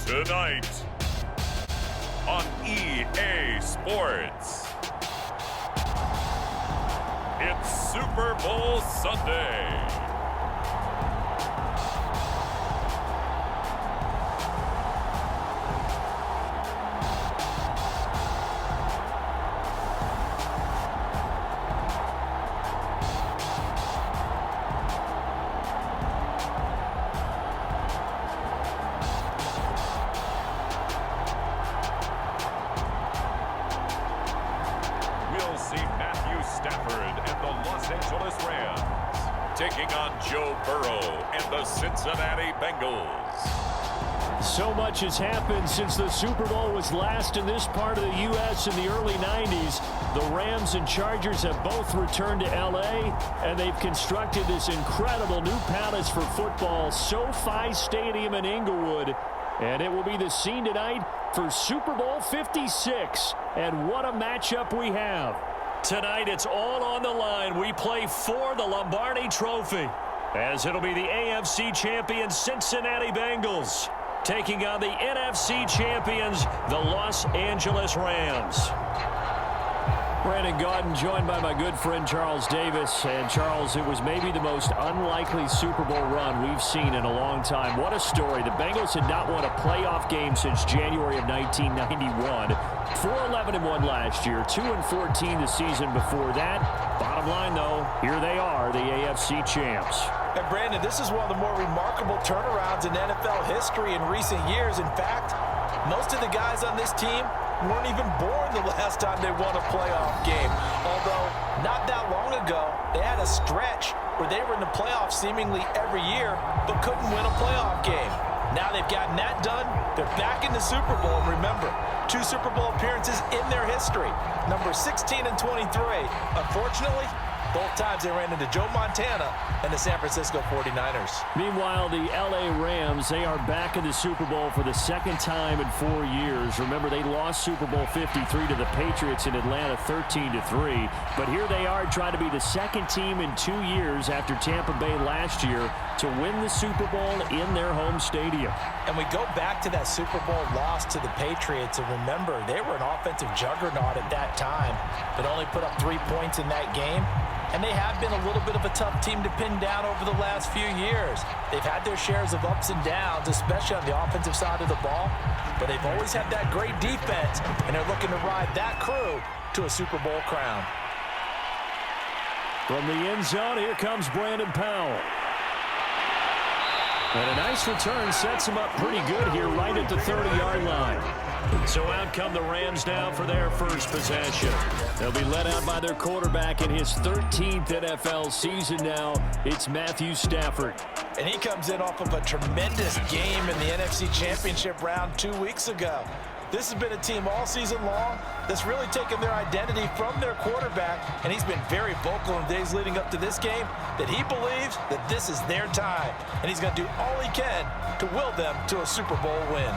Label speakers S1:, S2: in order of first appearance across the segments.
S1: Tonight on EA Sports, it's Super Bowl Sunday. Taking on Joe Burrow and the Cincinnati Bengals.
S2: So much has happened since the Super Bowl was last in this part of the U.S. in the early 90s. The Rams and Chargers have both returned to L.A., and they've constructed this incredible new palace for football, SoFi Stadium in Inglewood. And it will be the scene tonight for Super Bowl 56. And what a matchup we have. Tonight, it's all on the line. We play for the Lombardi Trophy, as it'll be the AFC champion Cincinnati Bengals taking on the NFC champions, the Los Angeles Rams. Brandon Gaudin joined by my good friend Charles Davis. And Charles, it was maybe the most unlikely Super Bowl run we've seen in a long time. What a story. The Bengals had not won a playoff game since January of 1991. 4-11-1 last year, 2-14 the season before that. Bottom line, though, here they are, the AFC champs.
S3: And Brandon, this is one of the more remarkable turnarounds in NFL history in recent years. In fact, most of the guys on this team weren't even born the last time they won a playoff game. Although, not that long ago, they had a stretch where they were in the playoffs seemingly every year, but couldn't win a playoff game. Now they've gotten that done. They're back in the Super Bowl. And remember, 2 Super Bowl appearances in their history. Number 16 and 23. Unfortunately, both times they ran into Joe Montana and the San Francisco 49ers.
S2: Meanwhile, the LA Rams, they are back in the Super Bowl for the second time in 4 years. Remember, they lost Super Bowl 53 to the Patriots in Atlanta 13-3. But here they are trying to be the second team in 2 years after Tampa Bay last year to win the Super Bowl in their home stadium.
S3: And we go back to that Super Bowl loss to the Patriots, and remember, they were an offensive juggernaut at that time, but only put up 3 points in that game. And they have been a little bit of a tough team to pin down over the last few years. They've had their shares of ups and downs, especially on the offensive side of the ball, but they've always had that great defense, and they're looking to ride that crew to a Super Bowl crown.
S2: From the end zone, here comes Brandon Powell. And a nice return sets him up pretty good here right at the 30-yard line. So out come the Rams now for their first possession. They'll be led out by their quarterback in his 13th NFL season now. It's Matthew Stafford.
S3: And he comes in off of a tremendous game in the NFC Championship round 2 weeks ago. This has been a team all season long that's really taken their identity from their quarterback, and he's been very vocal in days leading up to this game that he believes that this is their time, and he's going to do all he can to will them to a Super Bowl win.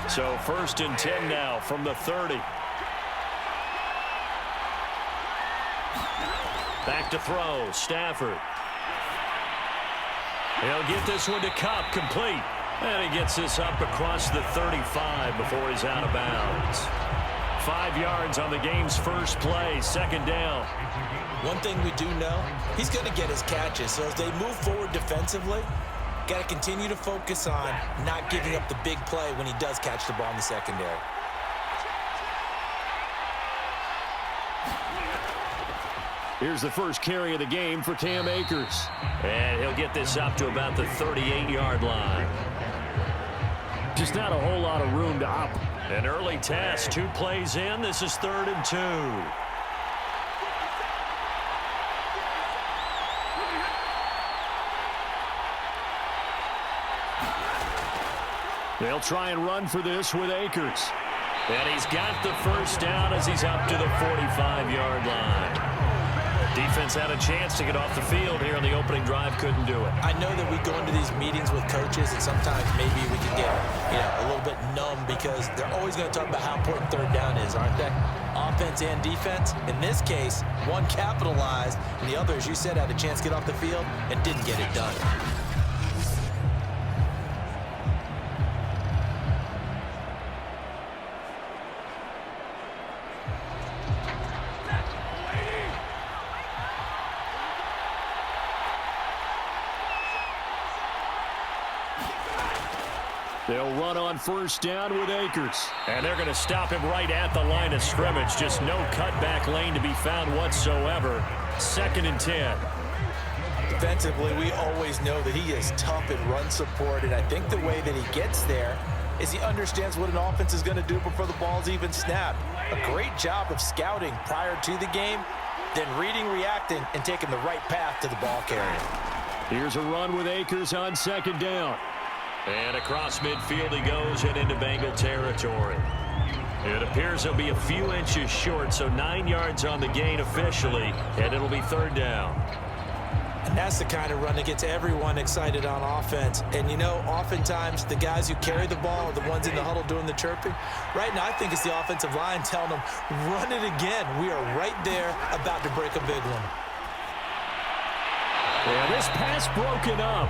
S2: So 1st and 10 now from the 30. Back to throw, Stafford. He'll get this one to Kupp, complete. And he gets this up across the 35 before he's out of bounds. 5 yards on the game's first play, 2nd down.
S3: One thing we do know, he's going to get his catches. So as they move forward defensively, got to continue to focus on not giving up the big play when he does catch the ball in the secondary.
S2: Here's the first carry of the game for Cam Akers. And he'll get this up to about the 38-yard line. Just not a whole lot of room to up. An early test, 2 plays in. This is 3rd and 2. They'll try and run for this with Akers. And he's got the first down as he's up to the 45-yard line. Defense had a chance to get off the field here on the opening drive, couldn't do it.
S3: I know that we go into these meetings with coaches, and sometimes maybe we can get a little bit numb because they're always going to talk about how important 3rd down is, aren't they? Offense and defense. In this case, one capitalized, and the other, as you said, had a chance to get off the field and didn't get it done.
S2: They'll run on first down with Akers. And they're going to stop him right at the line of scrimmage. Just no cutback lane to be found whatsoever. 2nd and 10.
S3: Defensively, we always know that he is tough in run support, and I think the way that he gets there is he understands what an offense is going to do before the ball's even snapped. A great job of scouting prior to the game, then reading, reacting, and taking the right path to the ball carrier.
S2: Here's a run with Akers on 2nd down. And across midfield he goes and into Bengal territory. It appears he'll be a few inches short, so 9 yards on the gain officially, and it'll be 3rd down.
S3: And that's the kind of run that gets everyone excited on offense. And, you know, oftentimes the guys who carry the ball are the ones in the huddle doing the chirping. Right now, I think it's the offensive line telling them, run it again. We are right there about to break a big one.
S2: Yeah, this pass broken up.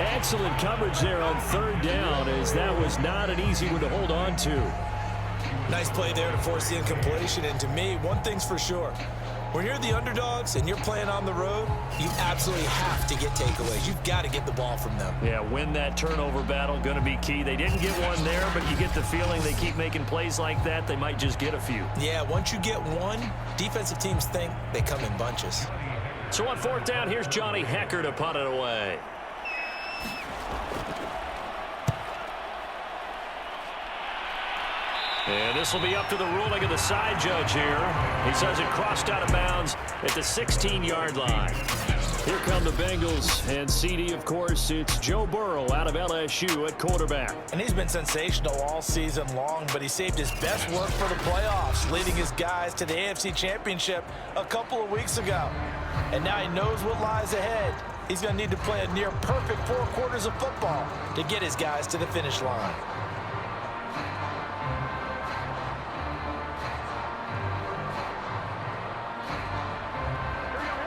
S2: Excellent coverage there on 3rd down, as that was not an easy one to hold on to.
S3: Nice play there to force the incompletion. And to me, one thing's for sure. When you're the underdogs and you're playing on the road, you absolutely have to get takeaways. You've got to get the ball from them.
S2: Yeah, win that turnover battle, going to be key. They didn't get one there, but you get the feeling they keep making plays like that, they might just get a few.
S3: Yeah, once you get one, defensive teams think they come in bunches.
S2: So on 4th down, here's Johnny Hecker to punt it away. And this will be up to the ruling of the side judge here. He says it crossed out of bounds at the 16-yard line. Here come the Bengals, and CD, of course, it's Joe Burrow out of LSU at quarterback.
S3: And he's been sensational all season long, but he saved his best work for the playoffs, leading his guys to the AFC Championship a couple of weeks ago. And now he knows what lies ahead. He's going to need to play a near-perfect 4 quarters of football to get his guys to the finish line.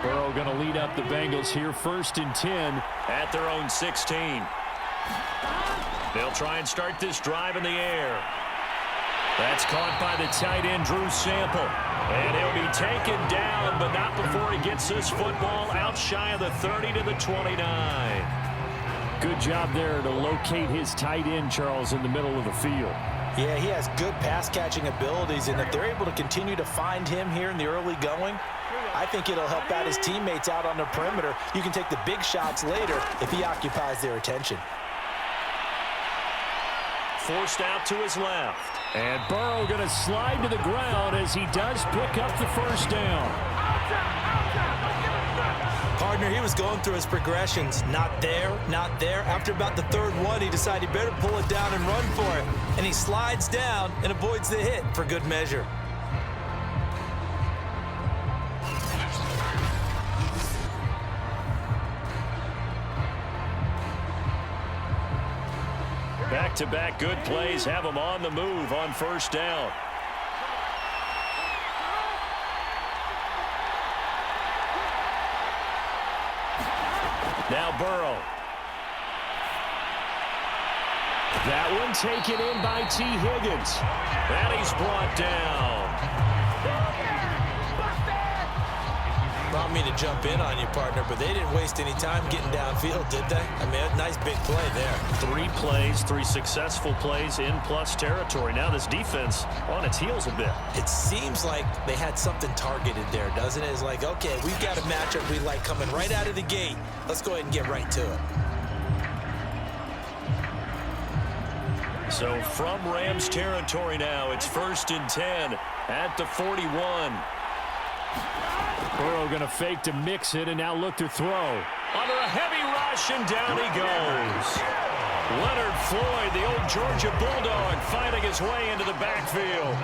S2: Burrow going to lead up the Bengals here, 1st and 10 at their own 16. They'll try and start this drive in the air. That's caught by the tight end, Drew Sample. And he'll be taken down, but not before he gets this football out shy of the 30 to the 29. Good job there to locate his tight end, Charles, in the middle of the field.
S3: Yeah, he has good pass-catching abilities, and if they're able to continue to find him here in the early going, I think it'll help out his teammates out on the perimeter. You can take the big shots later if he occupies their attention.
S2: Forced out to his left. And Burrow going to slide to the ground as he does pick up the 1st down.
S3: Partner, he was going through his progressions. Not there, not there. After about the 3rd one, he decided he better pull it down and run for it. And he slides down and avoids the hit for good measure.
S2: Back-to-back good plays have him on the move on 1st down. Now Burrow. That one taken in by T. Higgins. And he's brought down.
S3: Not me to jump in on you, partner, but they didn't waste any time getting downfield, did they? I mean, a nice big play there.
S2: 3 plays, 3 successful plays in plus territory. Now this defense on its heels a bit.
S3: It seems like they had something targeted there, doesn't it? It's like, okay, we've got a matchup we like coming right out of the gate. Let's go ahead and get right to it.
S2: So from Rams territory now, it's 1st and 10 at the 41. Burrow going to fake to mix it and now look to throw. Under a heavy rush, and down he goes. Leonard Floyd, the old Georgia Bulldog, finding his way into the backfield.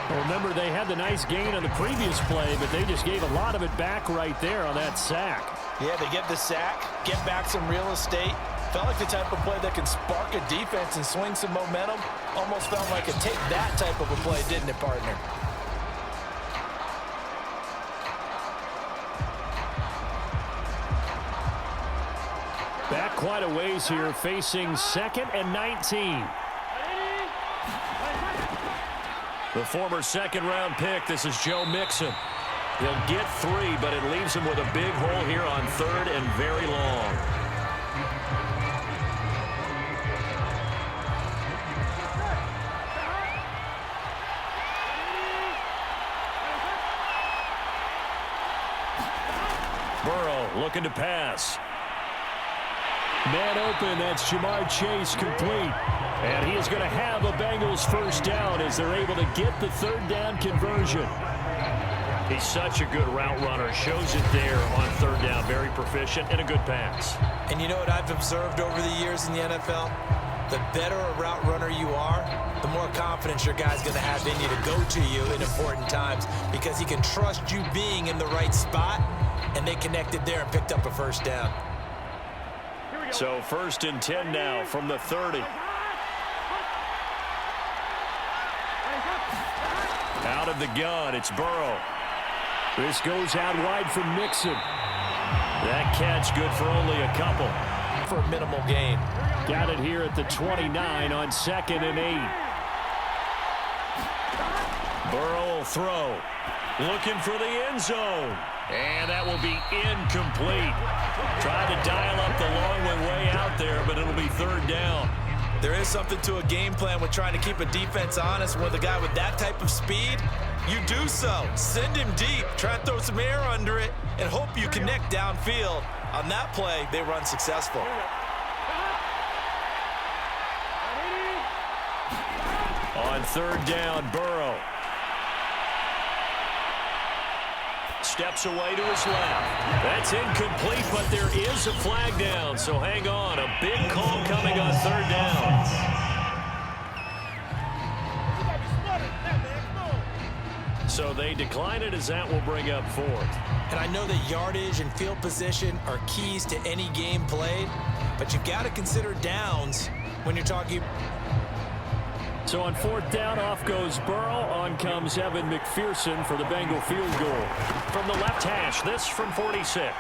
S2: Well, remember, they had the nice gain on the previous play, but they just gave a lot of it back right there on that sack.
S3: Yeah, they get the sack, get back some real estate. Felt like the type of play that can spark a defense and swing some momentum. Almost felt like a take that type of a play, didn't it, partner?
S2: Back quite a ways here, facing 2nd and 19. The former 2nd-round pick, this is Joe Mixon. He'll get 3, but it leaves him with a big hole here on 3rd and very long. Burrow looking to pass. Man open, that's Jamar Chase complete. And he is going to have a Bengals first down as they're able to get the third down conversion. He's such a good route runner. Shows it there on third down. Very proficient and a good pass.
S3: And you know what I've observed over the years in the NFL? The better a route runner you are, the more confidence your guy's going to have in you to go to you in important times because he can trust you being in the right spot, and they connected there and picked up a first down.
S2: So 1st and 10 now from the 30. Out of the gun, it's Burrow. This goes out wide from Mixon. That catch good for only a couple.
S3: For a minimal gain.
S2: Got it here at the 29 on 2nd and 8. Burrow will throw. Looking for the end zone. And that will be incomplete. Tried to dial up the long way out there, but it'll be third down.
S3: There is something to a game plan with trying to keep a defense honest. With a guy with that type of speed, you do so. Send him deep, try and throw some air under it, and hope you connect downfield. On that play, they run successful.
S2: On third down, Burrow. Steps away to his left. That's incomplete, but there is a flag down, so hang on. A big call coming on third down. So they decline it as that will bring up 4th.
S3: And I know that yardage and field position are keys to any game played, but you've got to consider downs when you're talking.
S2: So on 4th down, off goes Burrow. On comes Evan McPherson for the Bengal field goal. From the left hash, this from 46.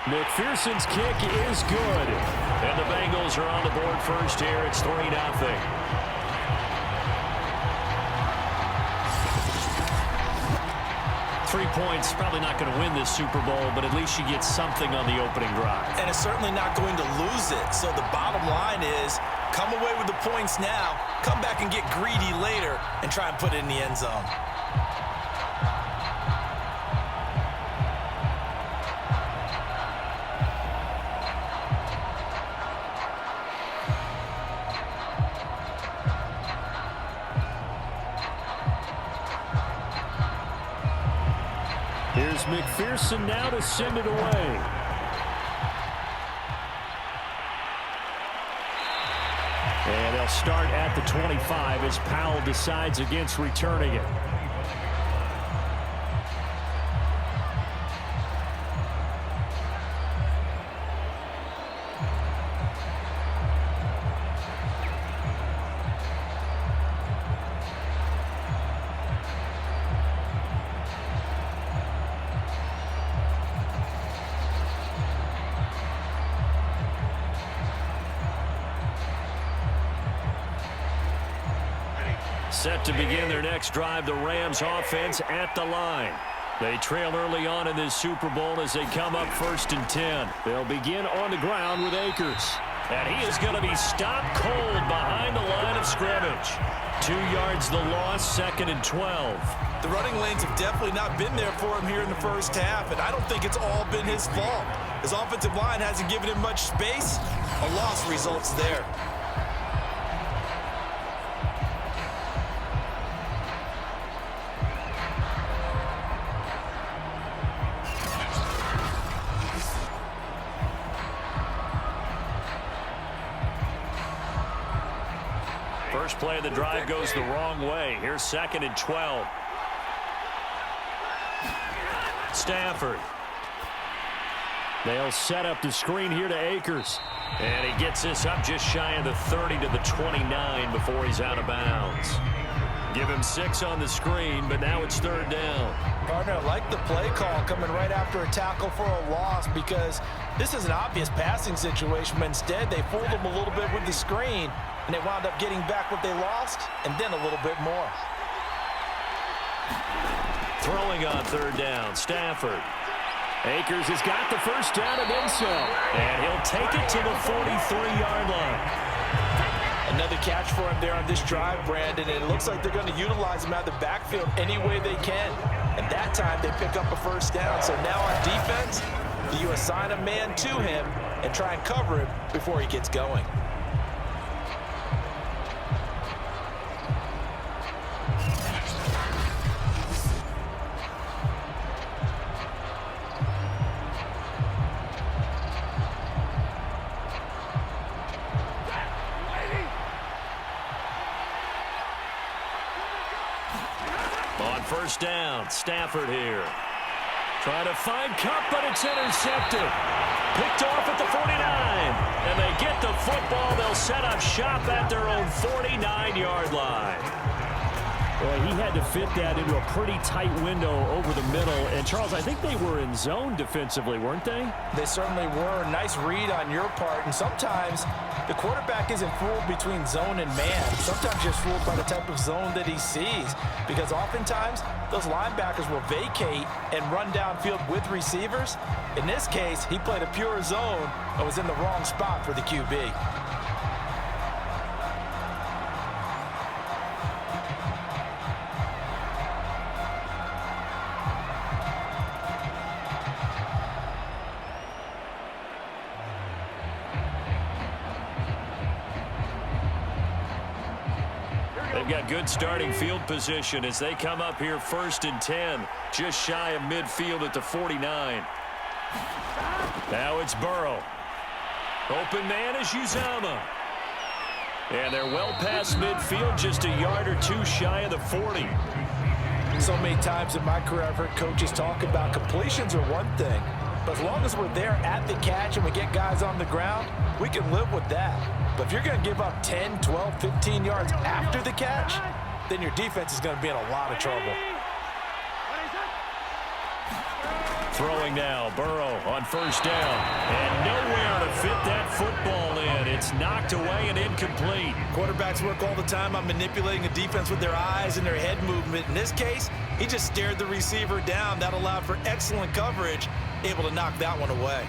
S2: McPherson's kick is good. And the Bengals are on the board first here. It's 3-0. 3 points, probably not going to win this Super Bowl, but at least you get something on the opening drive.
S3: And it's certainly not going to lose it. So the bottom line is, come away with the points now, come back and get greedy later, and try and put it in the end zone.
S2: Here's McPherson now to send it away. And they'll start at the 25 as Powell decides against returning it. Set to begin their next drive, the Rams offense at the line. They trail early on in this Super Bowl as they come up 1st and 10. They'll begin on the ground with Akers. And he is going to be stopped cold behind the line of scrimmage. 2 yards the loss, 2nd and 12.
S3: The running lanes have definitely not been there for him here in the first half, and I don't think it's all been his fault. His offensive line hasn't given him much space. A loss results there.
S2: First play of the drive goes the wrong way. Here's 2nd and 12. Stafford. They'll set up the screen here to Akers. And he gets this up just shy of the 30 to the 29 before he's out of bounds. Give him 6 on the screen, but now it's 3rd down.
S3: Partner, I like the play call coming right after a tackle for a loss because this is an obvious passing situation, but instead they fooled him a little bit with the screen, and they wound up getting back what they lost and then a little bit more.
S2: Throwing on 3rd down, Stafford. Akers has got the first down and then some. And he'll take it to the 43-yard line.
S3: Another catch for him there on this drive, Brandon, and it looks like they're going to utilize him out of the backfield any way they can. At that time, they pick up a first down. So now on defense, Do you assign a man to him and try and cover him before he gets going?
S2: On first down, Stafford here. Trying to find Cup, but it's intercepted. Picked off at the 49. And they get the football. They'll set up shop at their own 49-yard line. Well, he had to fit that into a pretty tight window over the middle. And, Charles, I think they were in zone defensively, weren't they?
S3: They certainly were. Nice read on your part. And sometimes the quarterback isn't fooled between zone and man. Sometimes just fooled by the type of zone that he sees. Because oftentimes, those linebackers will vacate and run downfield with receivers. In this case, he played a pure zone and was in the wrong spot for the QB.
S2: They've got good starting field position as they come up here 1st and 10, just shy of midfield at the 49. Now it's Burrow. Open man is Uzama. And they're well past midfield, just a yard or two shy of the 40.
S3: So many times in my career, I've heard coaches talk about completions are one thing, but as long as we're there at the catch and we get guys on the ground, we can live with that. But if you're going to give up 10, 12, 15 yards after the catch, then your defense is going to be in a lot of trouble.
S2: Throwing now, Burrow on first down. And nowhere to fit that football in. It's knocked away and incomplete.
S3: Quarterbacks work all the time on manipulating a defense with their eyes and their head movement. In this case, he just stared the receiver down. That allowed for excellent coverage, able to knock that one away.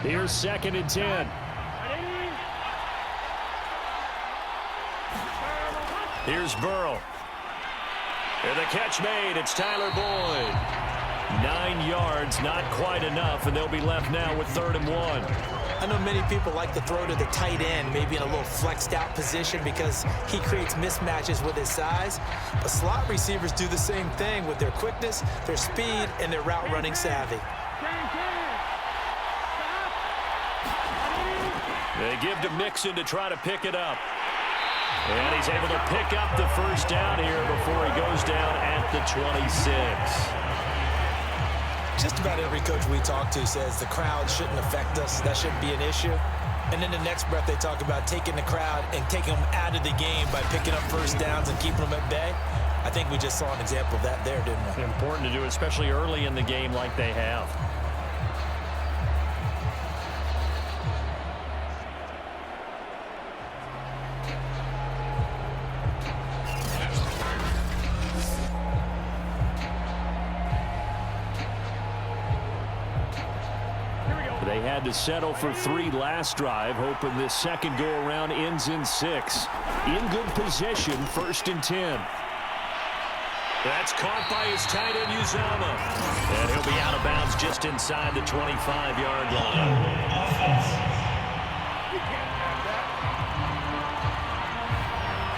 S2: Here's 2nd and 10. Here's Burrow. And the catch made. It's Tyler Boyd. 9 yards, not quite enough, and they'll be left now with 3rd and 1.
S3: I know many people like to throw to the tight end, maybe in a little flexed out position because he creates mismatches with his size. But slot receivers do the same thing with their quickness, their speed, and their route running savvy.
S2: They give to Mixon to try to pick it up. And he's able to pick up the first down here before he goes down at the 26.
S3: Just about every coach we talk to says the crowd shouldn't affect us. That shouldn't be an issue. And then the next breath they talk about taking the crowd and taking them out of the game by picking up first downs and keeping them at bay. I think we just saw an example of that there, didn't we?
S2: Important to do, especially early in the game like they have. They had to settle for 3 last drive, hoping this second go-around ends in 6. In good position, 1st and 10. That's caught by his tight end, Uzama. And he'll be out of bounds just inside the 25-yard line.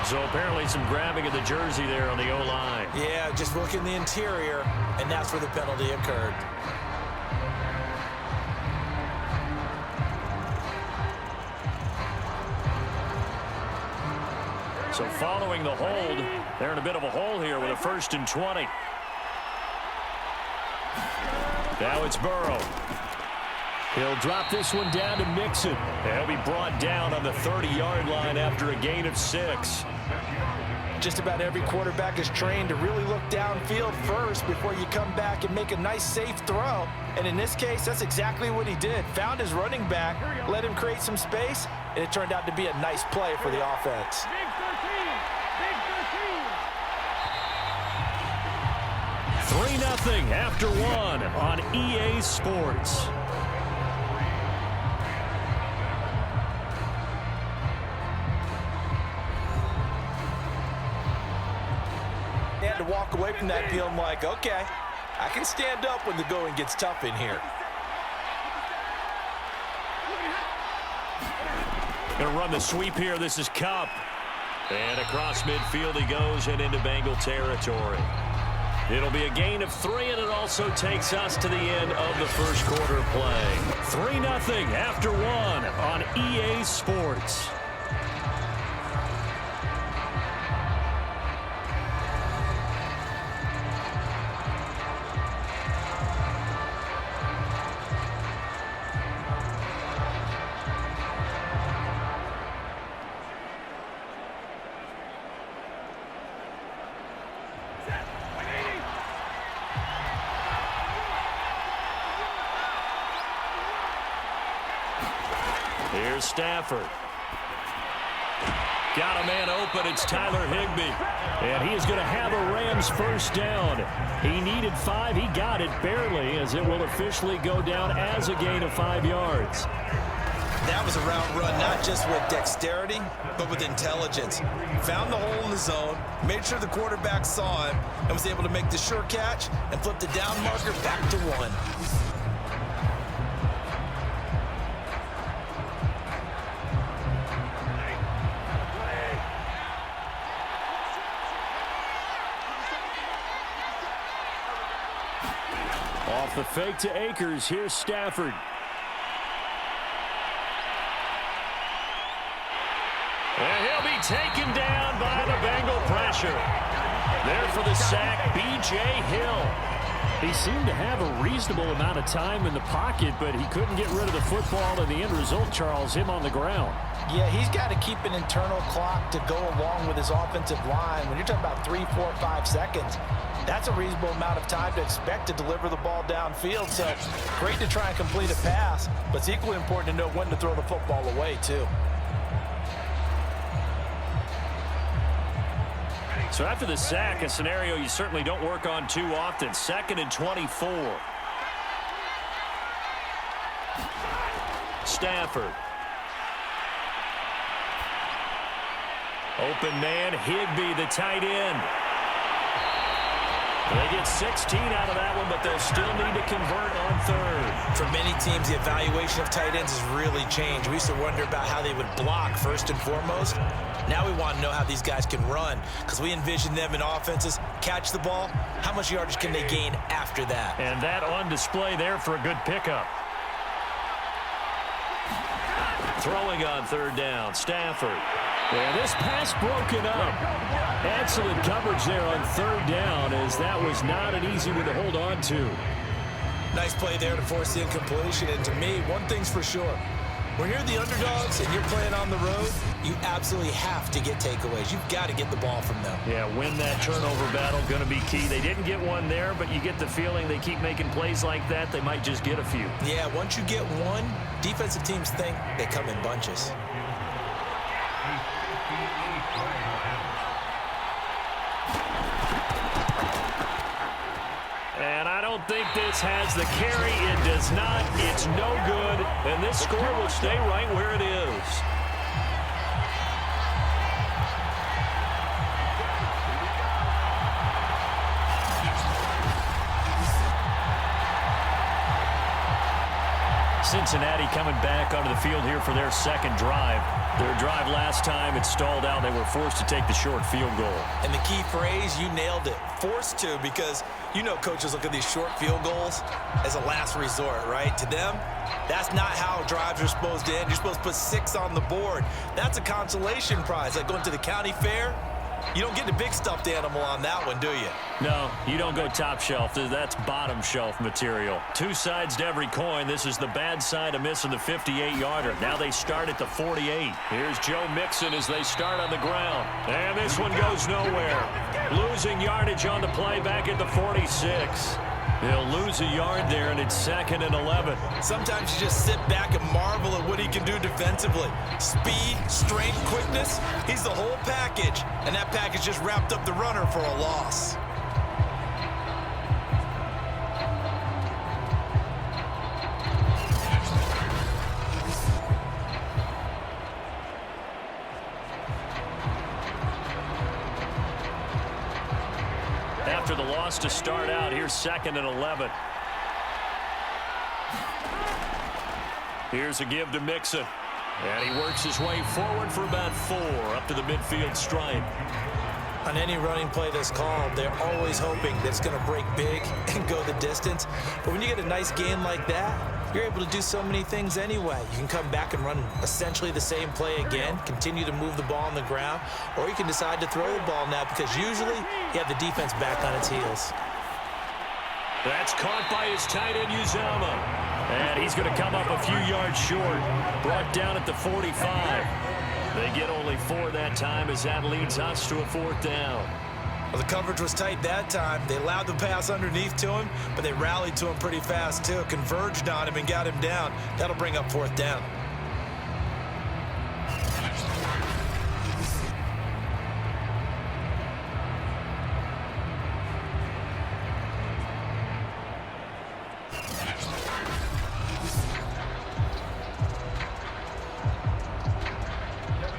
S2: So apparently some grabbing of the jersey there on the O-line.
S3: Yeah, just working the interior, and that's where the penalty occurred.
S2: So following the hold, they're in a bit of a hole here with a 1st and 20. Now it's Burrow. He'll drop this one down to Mixon. He'll be brought down on the 30-yard line after a gain of 6.
S3: Just about every quarterback is trained to really look downfield first before you come back and make a nice, safe throw. And in this case, that's exactly what he did. Found his running back, let him create some space, and it turned out to be a nice play for the offense.
S2: 3-0 after 1 on EA Sports.
S3: walk away from that feeling like, okay, I can stand up when the going gets tough in here.
S2: Gonna run the sweep here. This is Kupp. And across midfield he goes and into Bengal territory. It'll be a gain of 3, and it also takes us to the end of the first quarter play. 3-0 after 1 on EA Sports. Here's Stafford. Got a man open. It's Tyler Higbee. And he is going to have a Rams first down. He needed 5. He got it barely, as it will officially go down as a gain of 5 yards.
S3: That was a route run, not just with dexterity, but with intelligence. Found the hole in the zone, made sure the quarterback saw him, and was able to make the sure catch and flip the down marker back to 1.
S2: Off the fake to Akers. Here's Stafford. And he'll be taken down by the Bengal pressure. There for the sack, B.J. Hill. He seemed to have a reasonable amount of time in the pocket, but he couldn't get rid of the football, and the end result, Charles, him on the ground.
S3: Yeah, he's got to keep an internal clock to go along with his offensive line. When you're talking about 3, 4, 5 seconds, that's a reasonable amount of time to expect to deliver the ball downfield. So great to try and complete a pass, but it's equally important to know when to throw the football away, too.
S2: So after the sack, a scenario you certainly don't work on too often. 2nd and 24. Stafford. Open man, Higbee, the tight end. They get 16 out of that one, but they'll still need to convert on 3rd.
S3: For many teams, the evaluation of tight ends has really changed. We used to wonder about how they would block first and foremost. Now we want to know how these guys can run, because we envision them in offenses catch the ball. How much yardage can they gain after that?
S2: And that on display there for a good pickup. Throwing on 3rd down, Stafford. And this pass broken up. Excellent coverage there on 3rd down, as that was not an easy one to hold on to.
S3: Nice play there to force the incompletion. And to me, one thing's for sure. When you're the underdogs and you're playing on the road, you absolutely have to get takeaways. You've got to get the ball from them.
S2: Yeah, win that turnover battle, going to be key. They didn't get one there, but you get the feeling they keep making plays like that, they might just get a few.
S3: Yeah, once you get one, defensive teams think they come in bunches.
S2: And I don't think this has the carry. It does not. It's no good. And this score will stay right where it is. Cincinnati coming back onto the field here for their 2nd drive. Their drive last time, it stalled out. They were forced to take the short field goal.
S3: And the key phrase, you nailed it, forced to, because you know coaches look at these short field goals as a last resort, right? To them, that's not how drives are supposed to end. You're supposed to put 6 on the board. That's a consolation prize, like going to the county fair. You don't get the big stuffed animal on that one, do you?
S2: No, you don't go top shelf. That's bottom shelf material. 2 sides to every coin. This is the bad side of missing the 58-yarder. Now they start at the 48. Here's Joe Mixon as they start on the ground. And this one goes nowhere. Losing yardage on the play back at the 46. They'll lose a yard there, and it's 2nd and 11.
S3: Sometimes you just sit back and marvel at what he can do defensively. Speed, strength, quickness, he's the whole package. And that package just wrapped up the runner for a loss.
S2: loss to start out. Here's 2nd and 11. Here's a give to Mixon. And he works his way forward for about 4 up to the midfield stripe.
S3: On any running play that's called, they're always hoping that it's going to break big and go the distance. But when you get a nice gain like that, you're able to do so many things anyway. You can come back and run essentially the same play again, continue to move the ball on the ground, or you can decide to throw the ball now because usually you have the defense back on its heels.
S2: That's caught by his tight end, Uzama. And he's going to come up a few yards short, brought down at the 45. They get only 4 that time as that leads us to a 4th down.
S3: Well, the coverage was tight that time. They allowed the pass underneath to him, but they rallied to him pretty fast, too. Converged on him and got him down. That'll bring up 4th down.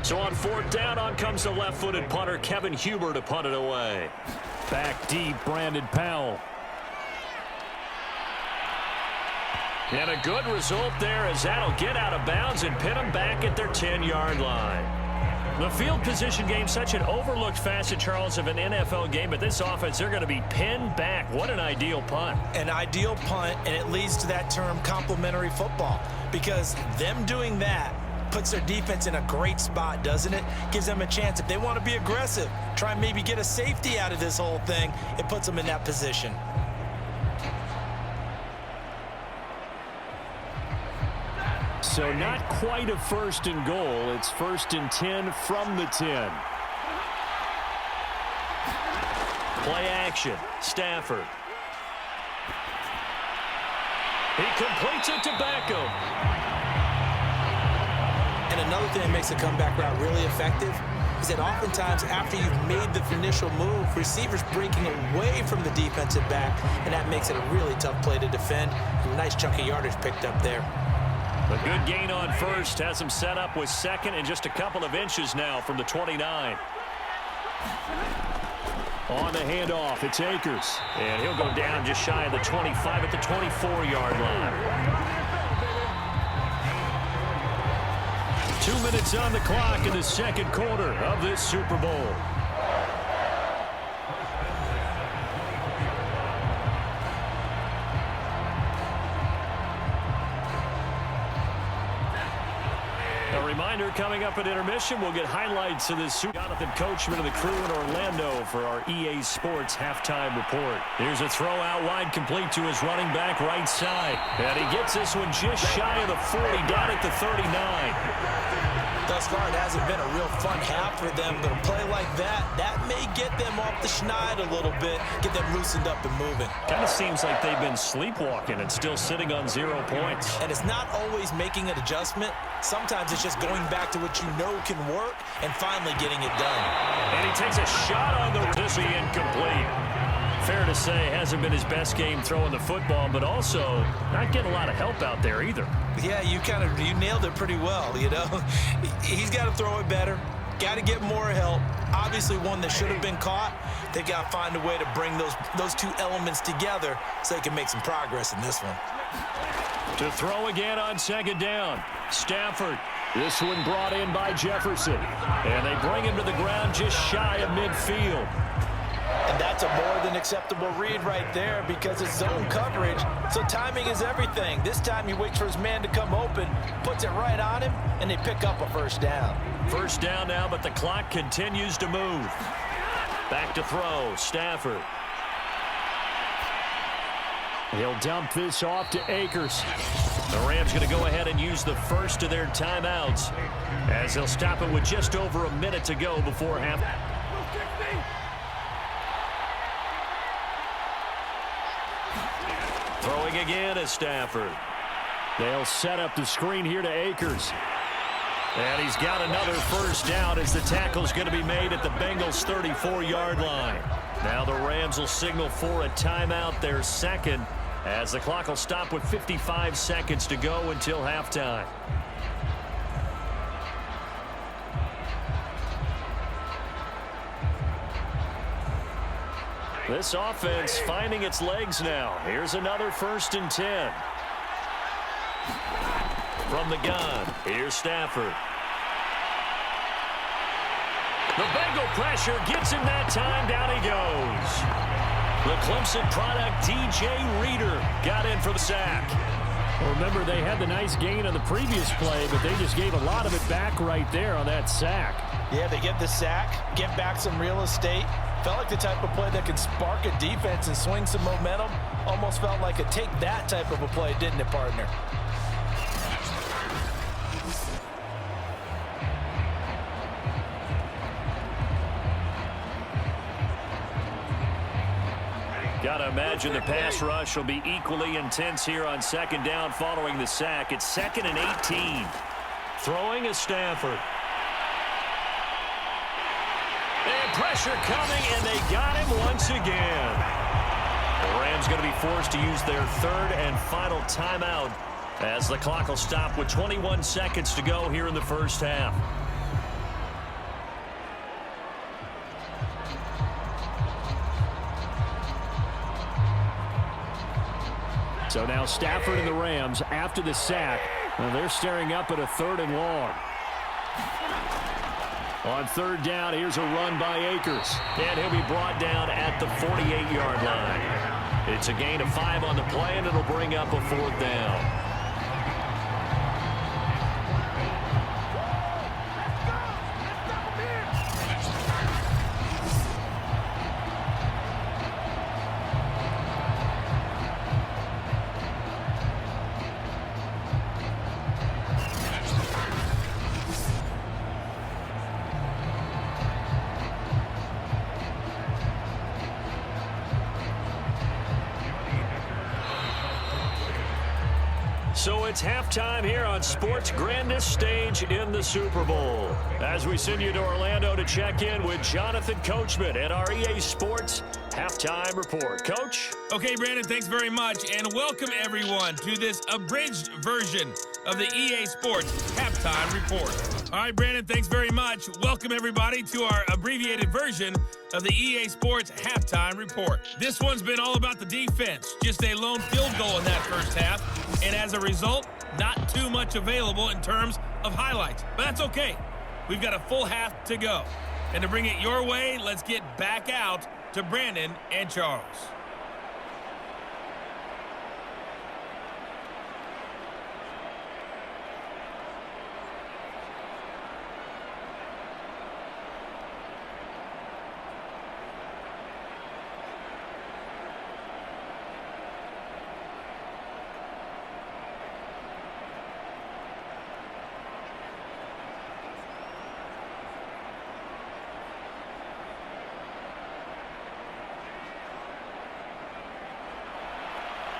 S2: So on 4th down, on comes the left-footed punter, Kevin Huber, to punt it away. Back deep, Brandon Powell. And a good result there as that'll get out of bounds and pin them back at their 10-yard line. The field position game, such an overlooked facet, Charles, of an NFL game, but this offense, they're going to be pinned back. What an ideal punt.
S3: An ideal punt, and it leads to that term complementary football, because them doing that puts their defense in a great spot, doesn't it? Gives them a chance. If they want to be aggressive, try and maybe get a safety out of this whole thing, it puts them in that position.
S2: So not quite a 1st and goal. It's 1st and 10 from the 10. Play action. Stafford. He completes it to Beckham.
S3: And another thing that makes the comeback route really effective is that oftentimes after you've made the initial move, receivers breaking away from the defensive back, and that makes it a really tough play to defend. A nice chunk of yardage picked up there.
S2: A good gain on 1st has him set up with 2nd and just a couple of inches now from the 29. On the handoff, it's Akers. And he'll go down just shy of the 25 at the 24-yard line. 2 minutes on the clock in the 2nd quarter of this Super Bowl. A reminder, coming up at intermission, we'll get highlights of this. Jonathan Coachman of the crew in Orlando for our EA Sports halftime report. Here's a throw out wide, complete to his running back right side. And he gets this one just shy of the 40, down at the 39.
S3: Thus far, it hasn't been a real fun half for them, but a play like that may get them off the schneid a little bit, get them loosened up and moving.
S2: Kind of seems like they've been sleepwalking and still sitting on 0 points.
S3: And it's not always making an adjustment. Sometimes it's just going back to what you know can work and finally getting it done.
S2: And he takes a shot on the this incomplete. Fair to say, hasn't been his best game throwing the football, but also not getting a lot of help out there either.
S3: Yeah, you nailed it pretty well, you know. He's got to throw it better, got to get more help. Obviously one that should have been caught. They got to find a way to bring those 2 elements together so they can make some progress in this one.
S2: To throw again on 2nd down. Stafford. This one brought in by Jefferson. And they bring him to the ground just shy of midfield.
S3: And that's a more than acceptable read right there because it's zone coverage, so timing is everything. This time he waits for his man to come open, puts it right on him, and they pick up a 1st down.
S2: 1st down now, but the clock continues to move. Back to throw, Stafford. He'll dump this off to Akers. The Rams going to go ahead and use the first of their timeouts as they'll stop it with just over a minute to go before half. Throwing again is Stafford. They'll set up the screen here to Akers. And he's got another 1st down as the tackle's going to be made at the Bengals' 34-yard line. Now the Rams will signal for a timeout, their 2nd, as the clock will stop with 55 seconds to go until halftime. This offense finding its legs now. Here's another 1st and 10. From the gun, here's Stafford. The Bengal pressure gets him that time. Down he goes. The Clemson product, D.J. Reader, got in for the sack. Well, remember, they had the nice gain on the previous play, but they just gave a lot of it back right there on that sack.
S3: Yeah, they get the sack, get back some real estate. Felt like the type of play that can spark a defense and swing some momentum. Almost felt like a take that type of a play, didn't it, partner?
S2: Got to imagine the pass rush will be equally intense here on 2nd down following the sack. It's 2nd and 18. Throwing is Stafford. And pressure coming, and they got him once again. The Rams going to be forced to use their 3rd and final timeout as the clock will stop with 21 seconds to go here in the 1st half. So now Stafford and the Rams after the sack. And they're staring up at a 3rd and long. On 3rd down, here's a run by Akers. And he'll be brought down at the 48-yard line. It's a gain of 5 on the play, and it'll bring up a 4th down. So it's halftime here on sports' grandest stage in the Super Bowl. As we send you to Orlando to check in with Jonathan Coachman at our EA Sports Halftime Report. Coach?
S4: Okay, Brandon, thanks very much, and welcome everyone to this abridged version of the EA Sports Halftime Report. All right, Brandon, thanks very much. Welcome everybody to our abbreviated version of the EA Sports Halftime Report. This one's been all about the defense, just a lone field goal in that first half, and as a result, not too much available in terms of highlights. But that's okay. We've got a full half to go. And to bring it your way, let's get back out to Brandon and Charles.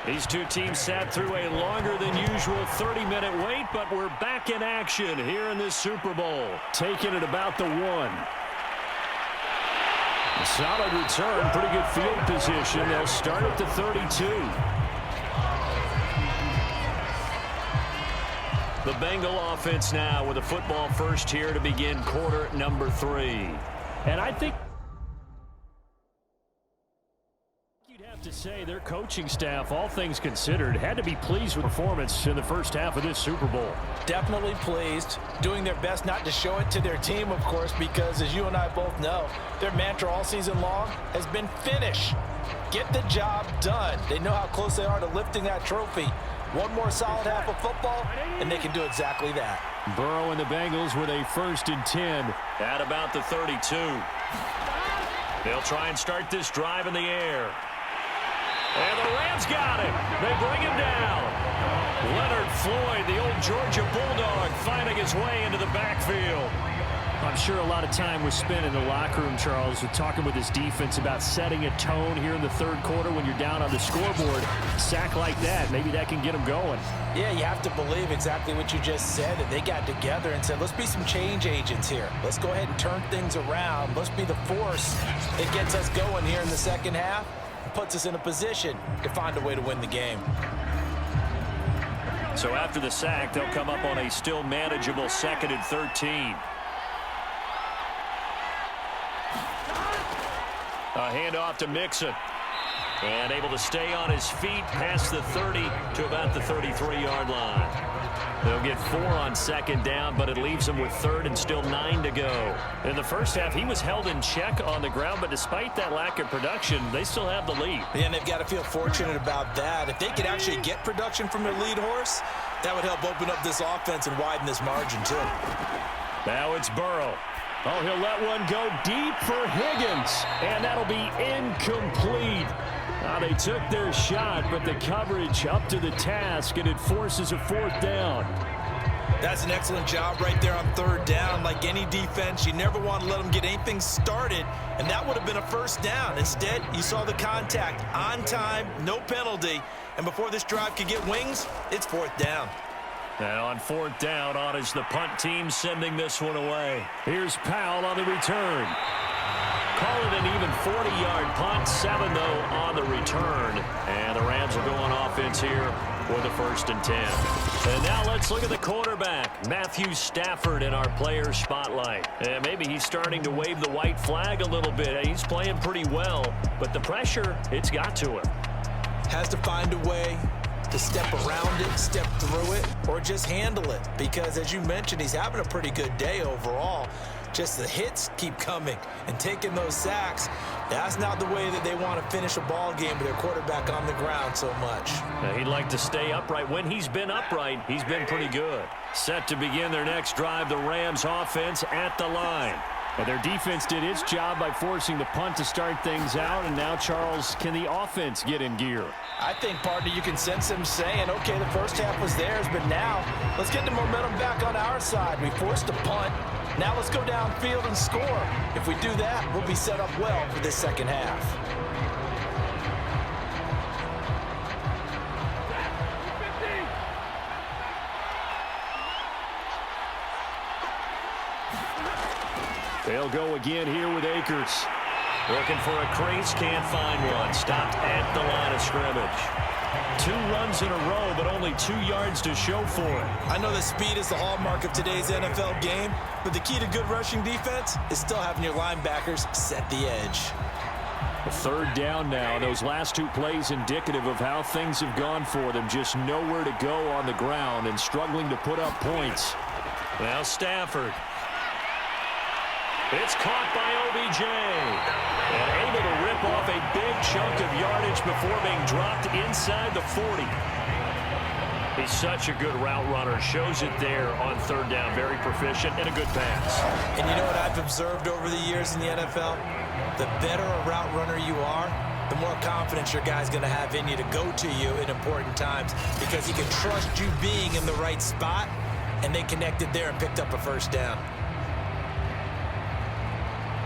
S2: These two teams sat through a longer than usual 30-minute wait, but we're back in action here in this Super Bowl. Taking it about the 1. A solid return, pretty good field position. They'll start at the 32. The Bengal offense now with a football first here to begin quarter number 3. And I think to say their coaching staff, all things considered, had to be pleased with performance in the first half of this Super Bowl.
S3: Definitely pleased, doing their best not to show it to their team, of course, because as you and I both know, their mantra all season long has been finish. Get the job done. They know how close they are to lifting that trophy. One more solid half of football, and they can do exactly that.
S2: Burrow and the Bengals with a 1st and 10 at about the 32. They'll try and start this drive in the air. And the Rams got him. They bring him down. Leonard Floyd, the old Georgia Bulldog, finding his way into the backfield. I'm sure a lot of time was spent in the locker room, Charles, with talking with his defense about setting a tone here in the 3rd quarter when you're down on the scoreboard. Sack like that, maybe that can get them going.
S3: Yeah, you have to believe exactly what you just said, and they got together and said, let's be some change agents here. Let's go ahead and turn things around. Let's be the force that gets us going here in the second half. Puts us in a position to find a way to win the game.
S2: So after the sack, they'll come up on a still manageable 2nd and 13. A handoff to Mixon. And able to stay on his feet past the 30 to about the 33-yard line. They'll get 4 on second down, but it leaves them with third and still 9 to go. In the first half, he was held in check on the ground, but despite that lack of production, they still have the lead.
S3: And they've got to feel fortunate about that. If they could actually get production from their lead horse, that would help open up this offense and widen this margin, too.
S2: Now it's Burrow. Oh, he'll let one go deep for Higgins, and that'll be incomplete. Now, they took their shot, but the coverage up to the task, and it forces a 4th down.
S3: That's an excellent job right there on 3rd down. Like any defense, you never want to let them get anything started, and that would have been a 1st down. Instead, you saw the contact on time, no penalty, and before this drive could get wings, it's 4th down.
S2: And on 4th down, on is the punt team sending this one away. Here's Powell on the return. Call it an even 40-yard punt, 7 though on the return. And the Rams are going offense here for the 1st and 10. And now let's look at the quarterback, Matthew Stafford, in our player spotlight. And maybe he's starting to wave the white flag a little bit. He's playing pretty well, but the pressure, it's got to him.
S3: Has to find a way to step around it, step through it, or just handle it. Because as you mentioned, he's having a pretty good day overall. Just the hits keep coming and taking those sacks. That's not the way that they want to finish a ball game with their quarterback on the ground so much.
S2: Now, he'd like to stay upright. When he's been upright, he's been pretty good. Set to begin their next drive, the Rams offense at the line. And their defense did its job by forcing the punt to start things out. And now, Charles, can the offense get in gear?
S3: I think, partner, you can sense them saying, okay, the first half was theirs, but now let's get the momentum back on our side. We forced a punt. Now let's go downfield and score. If we do that, we'll be set up well for this second half.
S2: They'll go again here with Akers. Looking for a crease, can't find one. Stopped at the line of scrimmage. 2 runs in a row, but only 2 yards to show for it.
S3: I know that speed is the hallmark of today's NFL game, but the key to good rushing defense is still having your linebackers set the edge.
S2: A 3rd down now. Those last 2 plays indicative of how things have gone for them. Just nowhere to go on the ground and struggling to put up points. Now Stafford. It's caught by OBJ. And able to rip off a big chunk of yardage before being dropped inside the 40. He's such a good route runner. Shows it there on 3rd down. Very proficient and a good pass.
S3: And you know what I've observed over the years in the NFL? The better a route runner you are, the more confidence your guy's going to have in you to go to you in important times because he can trust you being in the right spot, and they connected there and picked up a 1st down.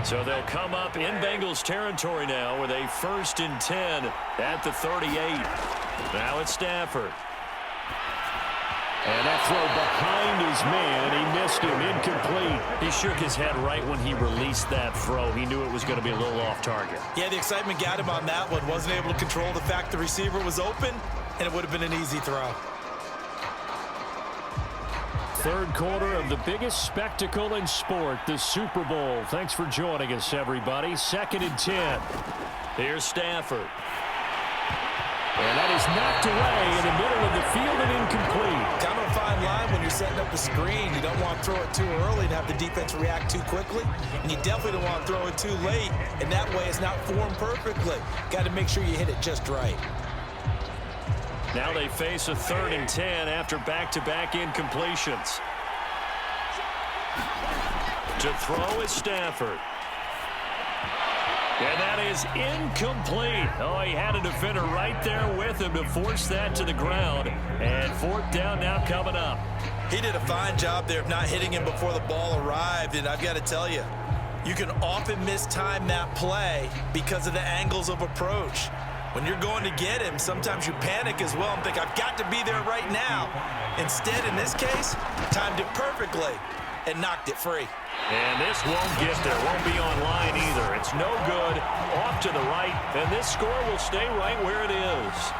S2: So they'll come up in Bengals territory now with a 1st and 10 at the 38. Now it's Stafford. And that throw behind his man. He missed him. Incomplete. He shook his head right when he released that throw. He knew it was going to be a little off target.
S3: Yeah, the excitement got him on that one. Wasn't able to control the fact the receiver was open, and it would have been an easy throw.
S2: 3rd quarter of the biggest spectacle in sport, the Super Bowl. Thanks for joining us, everybody. 2nd and 10. Here's Stafford. And that is knocked away in the middle of the field and incomplete.
S3: Kind of a fine line when you're setting up a screen. You don't want to throw it too early and have the defense react too quickly. And you definitely don't want to throw it too late. And that way it's not formed perfectly. Got to make sure you hit it just right.
S2: Now they face a 3rd and 10 after back-to-back incompletions. To throw is Stafford. And that is incomplete. Oh, he had a defender right there with him to force that to the ground. And 4th down now coming up.
S3: He did a fine job there of not hitting him before the ball arrived. And I've got to tell you, you can often mistime that play because of the angles of approach. When you're going to get him, sometimes you panic as well and think, I've got to be there right now. Instead, in this case, timed it perfectly and knocked it free.
S2: And this won't get there, won't be online either. It's no good, off to the right, and this score will stay right where it is.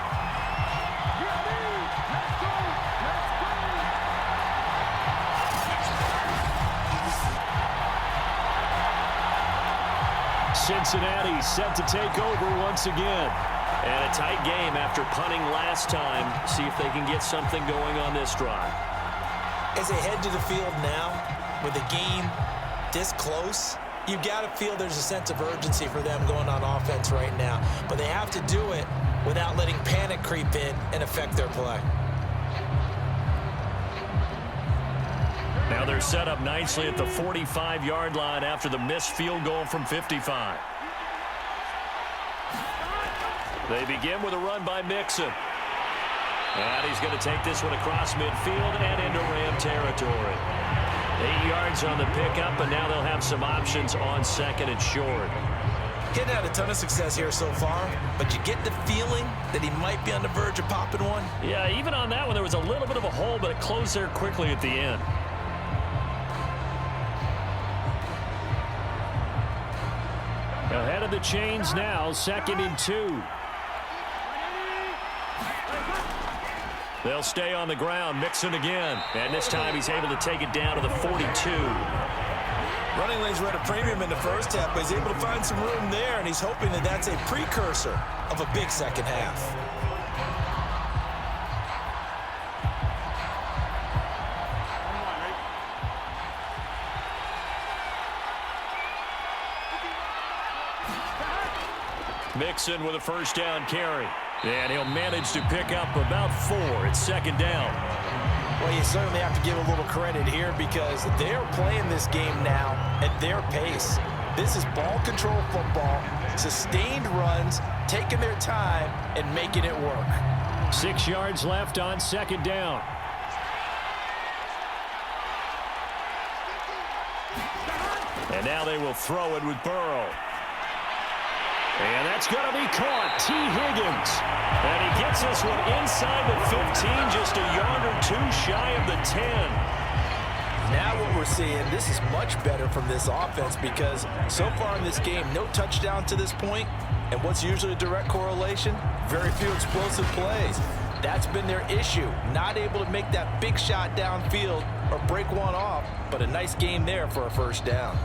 S2: Cincinnati set to take over once again. And a tight game after punting last time. See if they can get something going on this drive.
S3: As they head to the field now, with the game this close, you've got to feel there's a sense of urgency for them going on offense right now. But they have to do it without letting panic creep in and affect their play.
S2: Now they're set up nicely at the 45-yard line after the missed field goal from 55. They begin with a run by Mixon. And he's going to take this one across midfield and into Ram territory. 8 yards on the pickup, and now they'll have some options on second and short.
S3: Getting had a ton of success here so far, but you get the feeling that he might be on the verge of popping one.
S2: Yeah, even on that one, there was a little bit of a hole, but it closed there quickly at the end. Ahead of the chains now, 2nd and 2. They'll stay on the ground, Mixon again. And this time he's able to take it down to the 42.
S3: Running lanes were at a premium in the first half, but he's able to find some room there, and he's hoping that that's a precursor of a big second half.
S2: Mixon with a first down carry. And he'll manage to pick up about 4. It's 2nd down.
S3: Well, you certainly have to give a little credit here because they're playing this game now at their pace. This is ball control football, sustained runs, taking their time, and making it work.
S2: 6 yards left on 2nd down. And now they will throw it with Burrow. And that's going to be caught. T. Higgins. And he gets this one inside the 15, just a yard or 2 shy of the 10.
S3: Now what we're seeing, this is much better from this offense because so far in this game, no touchdown to this point. And what's usually a direct correlation? Very few explosive plays. That's been their issue. Not able to make that big shot downfield or break one off, but a nice game there for a first down.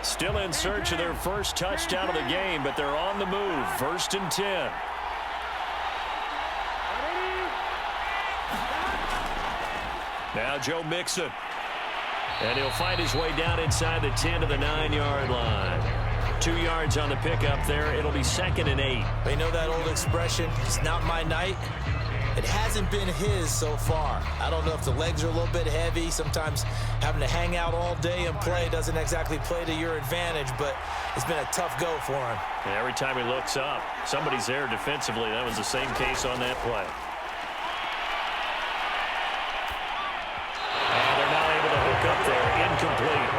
S2: Still in search of their first touchdown of the game, but they're on the move. 1st and 10. Now Joe Mixon. And he'll find his way down inside the 10 to the 9-yard line. 2 yards on the pickup there. It'll be 2nd and 8.
S3: You know that old expression, it's not my night? It hasn't been his so far. I don't know if the legs are a little bit heavy. Sometimes having to hang out all day and play doesn't exactly play to your advantage, but it's been a tough go for him.
S2: And every time he looks up, somebody's there defensively. That was the same case on that play. And they're not able to hook up there. Incomplete.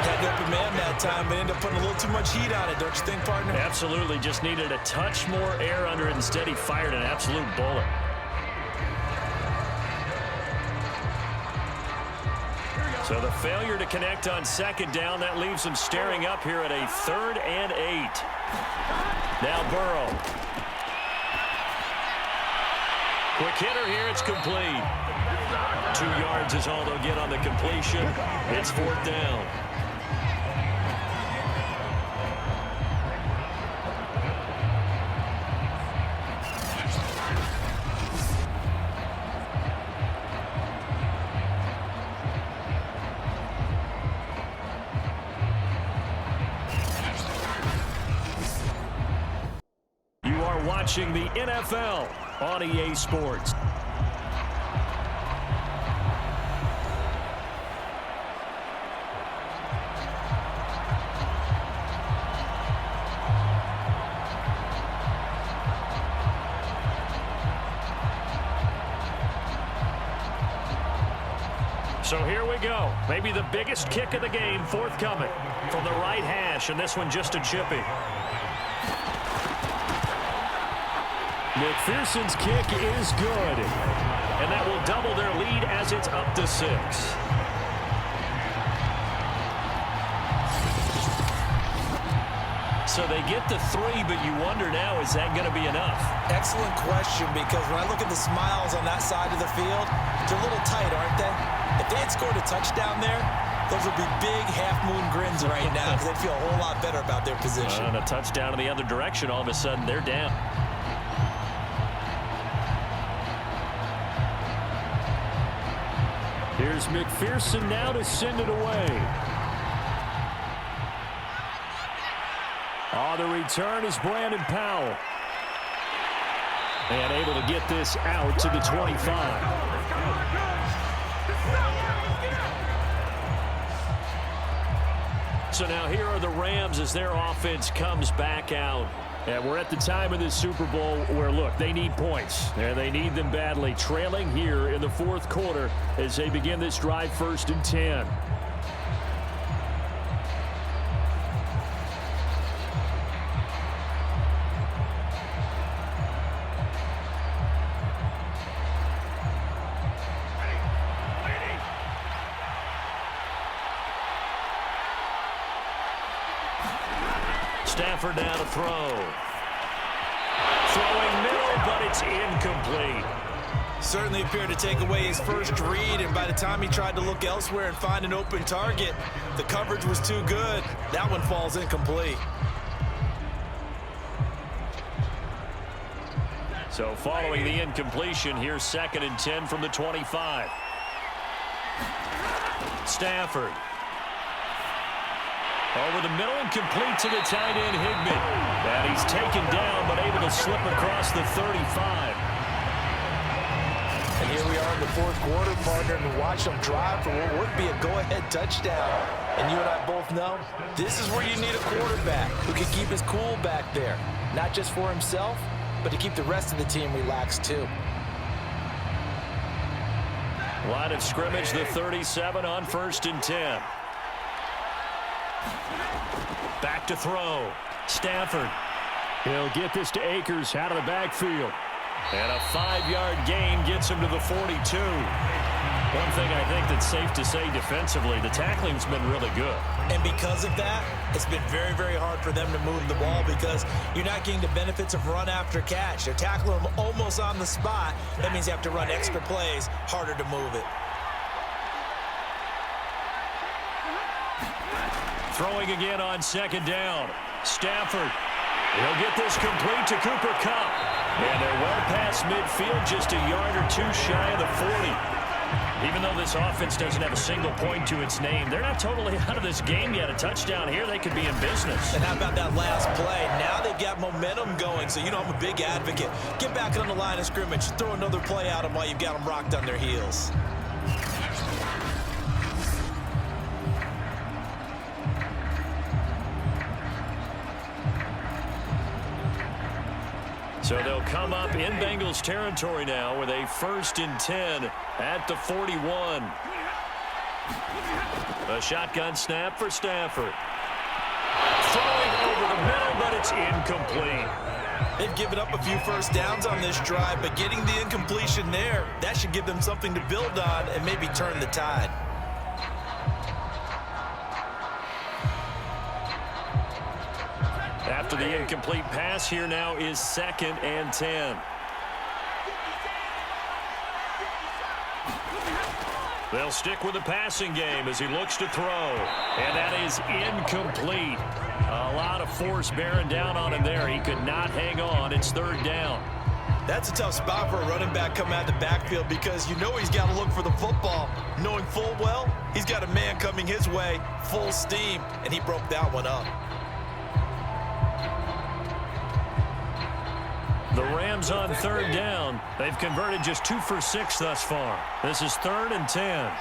S3: Had the open man that time, but ended up putting a little too much heat on it, don't you think, partner?
S2: Absolutely. Just needed a touch more air under it. Instead, he fired an absolute bullet. So the failure to connect on 2nd down, that leaves them staring up here at a 3rd and 8. Now Burrow. Quick hitter here, it's complete. 2 yards is all they'll get on the completion. It's 4th down. Watching the NFL on EA Sports. So here we go. Maybe the biggest kick of the game forthcoming from the right hash, and this one just a chippy. McPherson's kick is good, and that will double their lead as it's up to 6. so they get the 3, but you wonder now, is that going to be enough?
S3: Excellent question, because when I look at the smiles on that side of the field, they're a little tight, aren't they? If they had scored a touchdown there, those would be big half-moon grins right now, because they'd feel a whole lot better about their position.
S2: And a touchdown in the other direction, all of a sudden they're down. Here's McPherson now to send it away. On the return is Brandon Powell. And able to get this out to the 25. So now here are the Rams as their offense comes back out. And we're at the time of this Super Bowl where, look, they need points. And they need them badly. Trailing here in the fourth quarter as they begin this drive, 1st and 10. Stafford now to throw. Throwing middle, but it's incomplete.
S3: Certainly appeared to take away his first read, and by the time he tried to look elsewhere and find an open target, the coverage was too good. That one falls incomplete.
S2: So following the incompletion, here's 2nd and 10 from the 25. Stafford. Over the middle and complete to the tight end, Higbee. And he's taken down, but able to slip across the 35.
S3: And here we are in the fourth quarter, partner, and watch them drive for what would be a go-ahead touchdown. And you and I both know this is where you need a quarterback who can keep his cool back there. Not just for himself, but to keep the rest of the team relaxed too.
S2: Line of scrimmage, the 37 on 1st and 10. Back to throw. Stafford. He'll get this to Akers out of the backfield. And a 5-yard gain gets him to the 42. One thing I think that's safe to say defensively, the tackling's been really good.
S3: And because of that, it's been very, very hard for them to move the ball because you're not getting the benefits of run after catch. They're tackling them almost on the spot. That means you have to run extra plays, harder to move it.
S2: Throwing again on 2nd down. Stafford. He'll get this complete to Cooper Kupp. And they're well past midfield, just a yard or two shy of the 40. Even though this offense doesn't have a single point to its name, they're not totally out of this game yet. A touchdown here, they could be in business.
S3: And how about that last play? Now they've got momentum going, so you know I'm a big advocate. Get back on the line of scrimmage. Throw another play at them while you've got them rocked on their heels.
S2: So they'll come up in Bengals territory now with a 1st and 10 at the 41. A shotgun snap for Stafford. Throwing over the middle, but it's incomplete.
S3: They've given up a few first downs on this drive, but getting the incompletion there, that should give them something to build on and maybe turn the tide.
S2: After the incomplete pass, here now is 2nd and 10. They'll stick with the passing game as he looks to throw. And that is incomplete. A lot of force bearing down on him there. He could not hang on. It's 3rd down.
S3: That's a tough spot for a running back coming out of the backfield because you know he's got to look for the football, knowing full well he's got a man coming his way, full steam, and he broke that one up.
S2: The Rams on 3rd down. They've converted just 2 for 6 thus far. This is 3rd and 10.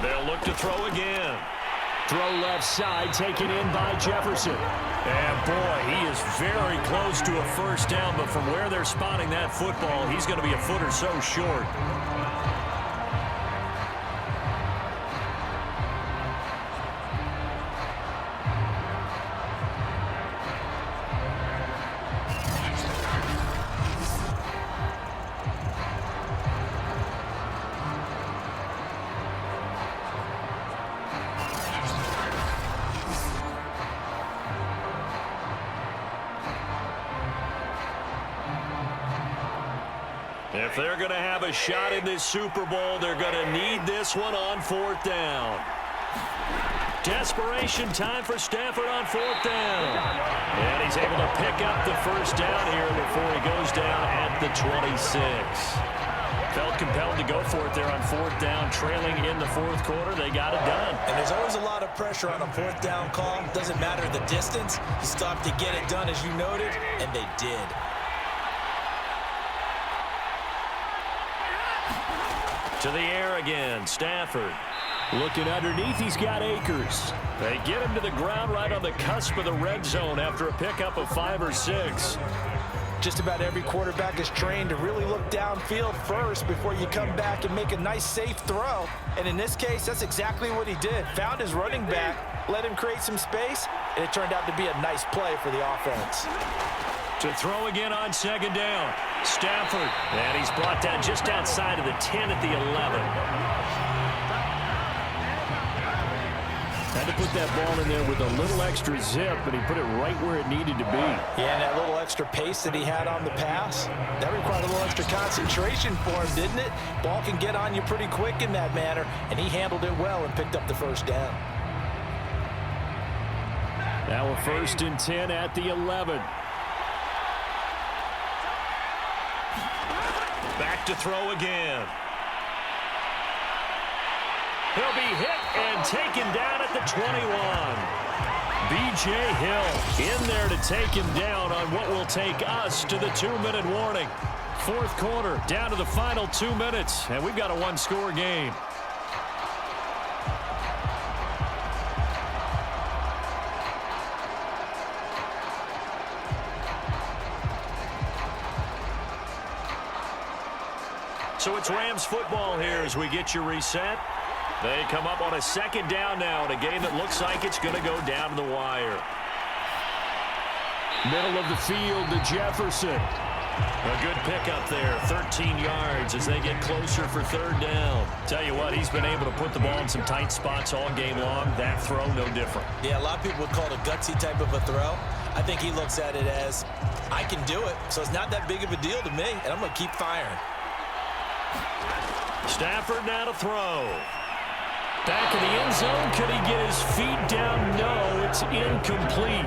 S2: They'll look to throw again. Throw left side, taken in by Jefferson. And boy, he is very close to a first down, but from where they're spotting that football, he's going to be a foot or so short. If they're going to have a shot in this Super Bowl, they're going to need this one on 4th down. Desperation time for Stafford on 4th down. And he's able to pick up the first down here before he goes down at the 26. Felt compelled to go for it there on 4th down, trailing in the 4th quarter. They got it done.
S3: And there's always a lot of pressure on a 4th down call. Doesn't matter the distance. You stop to get it done, as you noted, and they did.
S2: To the air again, Stafford. Looking underneath, he's got Akers. They get him to the ground right on the cusp of the red zone after a pickup of 5 or 6.
S3: Just about every quarterback is trained to really look downfield first before you come back and make a nice, safe throw. And in this case, that's exactly what he did. Found his running back, let him create some space, and it turned out to be a nice play for the offense.
S2: To throw again on 2nd down, Stafford. And he's brought down just outside of the 10 at the 11. Had to put that ball in there with a little extra zip, but he put it right where it needed to be.
S3: Yeah, and that little extra pace that he had on the pass, that required a little extra concentration for him, didn't it? Ball can get on you pretty quick in that manner, and he handled it well and picked up the first down.
S2: Now a 1st and 10 at the 11. Back to throw again. He'll be hit and taken down at the 21. B.J. Hill in there to take him down on what will take us to the 2-minute warning. 4th quarter, down to the final 2 minutes, and we've got a 1-score game. So it's Rams football here as we get you reset. They come up on a 2nd down now in a game that looks like it's going to go down to the wire. Middle of the field to Jefferson. A good pickup there, 13 yards as they get closer for 3rd down. Tell you what, he's been able to put the ball in some tight spots all game long. That throw, no different.
S3: Yeah, a lot of people would call it a gutsy type of a throw. I think he looks at it as, I can do it, so it's not that big of a deal to me, and I'm going to keep firing.
S2: Stafford now to throw. Back in the end zone. Could he get his feet down? No, it's incomplete.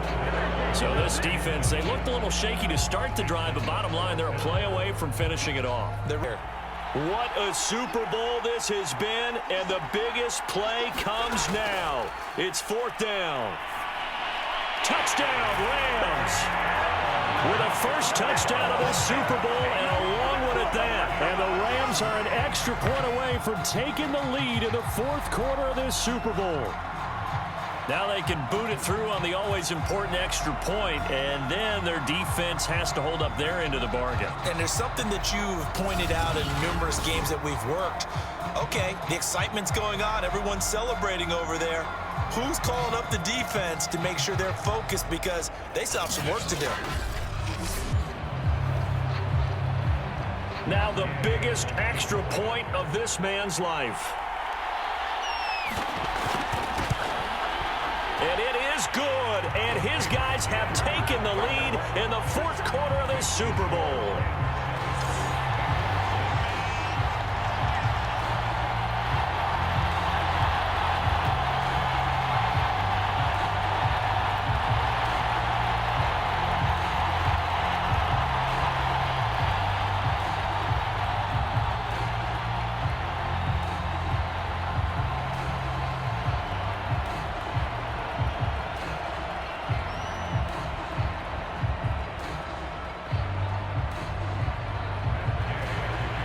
S2: So this defense, they looked a little shaky to start the drive, but bottom line, they're a play away from finishing it off. What a Super Bowl this has been, and the biggest play comes now. It's 4th down. Touchdown, Rams. With a first touchdown of this Super Bowl, and a long one at that. And the Rams are an extra point away from taking the lead in the 4th quarter of this Super Bowl. Now they can boot it through on the always important extra point, and then their defense has to hold up their end of the bargain.
S3: And there's something that you've pointed out in numerous games that we've worked. Okay, the excitement's going on. Everyone's celebrating over there. Who's calling up the defense to make sure they're focused, because they still have some work to do?
S2: Now the biggest extra point of this man's life. And it is good, and his guys have taken the lead in the 4th quarter of this Super Bowl.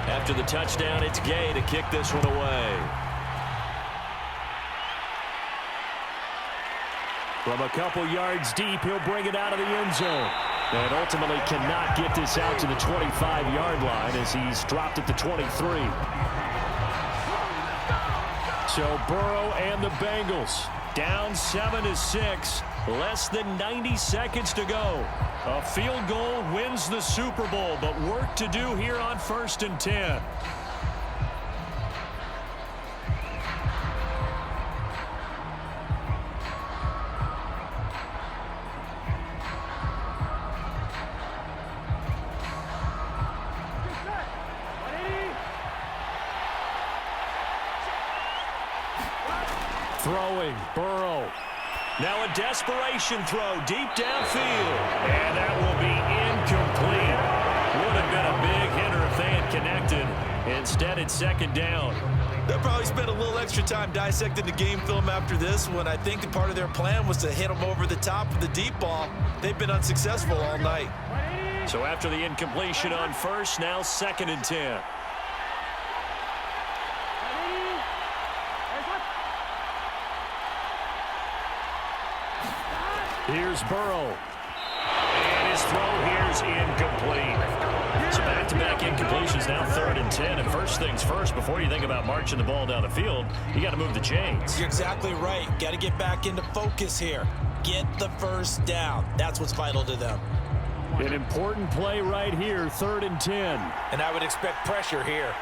S2: After the touchdown, it's Gay to kick this one away. From a couple yards deep, he'll bring it out of the end zone. And ultimately cannot get this out to the 25-yard line as he's dropped at the 23. So Burrow and the Bengals down 7-6. Less than 90 seconds to go. A field goal wins the Super Bowl, but work to do here on 1st and 10. Throwing, Burrow. Now a desperation throw deep downfield. And that will be incomplete. Would have been a big hitter if they had connected. Instead, it's second down.
S3: They'll probably spend a little extra time dissecting the game film after this one. I think part of their plan was to hit them over the top of the deep ball. They've been unsuccessful all night.
S2: So after the incompletion on first, now 2nd and 10. Here's Burrow. And his throw here is incomplete. So back-to-back incompletions, now 3rd and 10. And first things first, before you think about marching the ball down the field, you got to move the chains.
S3: You're exactly right. Got to get back into focus here. Get the first down. That's what's vital to them.
S2: An important play right here, 3rd and 10.
S3: And I would expect pressure here.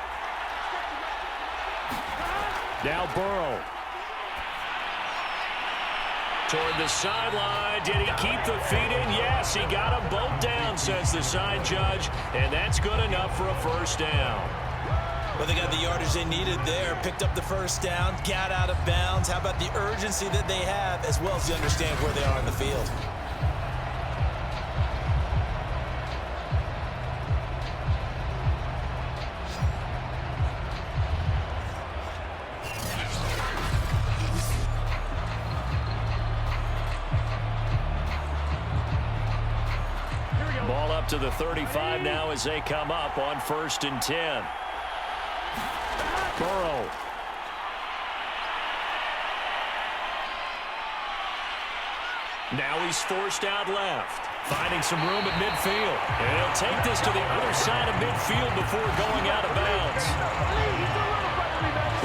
S2: Now Burrow. Toward the sideline. Did he keep the feet in? Yes, he got them both down, says the side judge. And that's good enough for a first down.
S3: Well, they got the yardage they needed there. Picked up the first down. Got out of bounds. How about the urgency that they have, as well as you understand where they are in the field?
S2: Ball up to the 35 now as they come up on 1st and 10. Burrow. Now he's forced out left. Finding some room at midfield. And he'll take this to the other side of midfield before going out of bounds.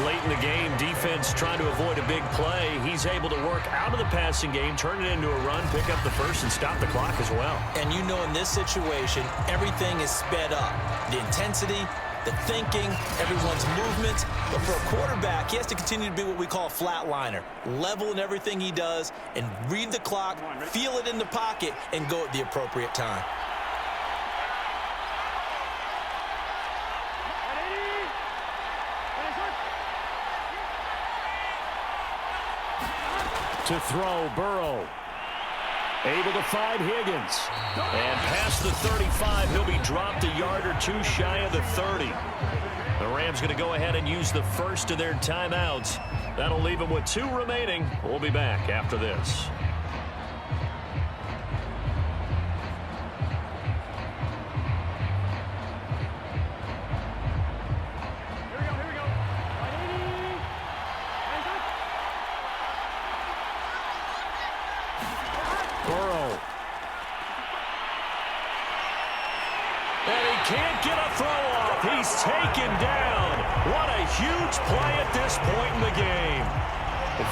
S2: Late in the game, defense trying to avoid a big play. He's able to work out of the passing game, turn it into a run, pick up the first, and stop the clock as well.
S3: And you know in this situation, everything is sped up. The intensity, the thinking, everyone's movement. But for a quarterback, he has to continue to be what we call a flatliner. Level in everything he does and read the clock, feel it in the pocket, and go at the appropriate time.
S2: To throw, Burrow. Able to find Higgins. And past the 35, he'll be dropped a yard or two shy of the 30. The Rams going to go ahead and use the first of their timeouts. That'll leave them with 2 remaining. We'll be back after this. Burrow. And he can't get a throw off. He's taken down. What a huge play at this point in the game.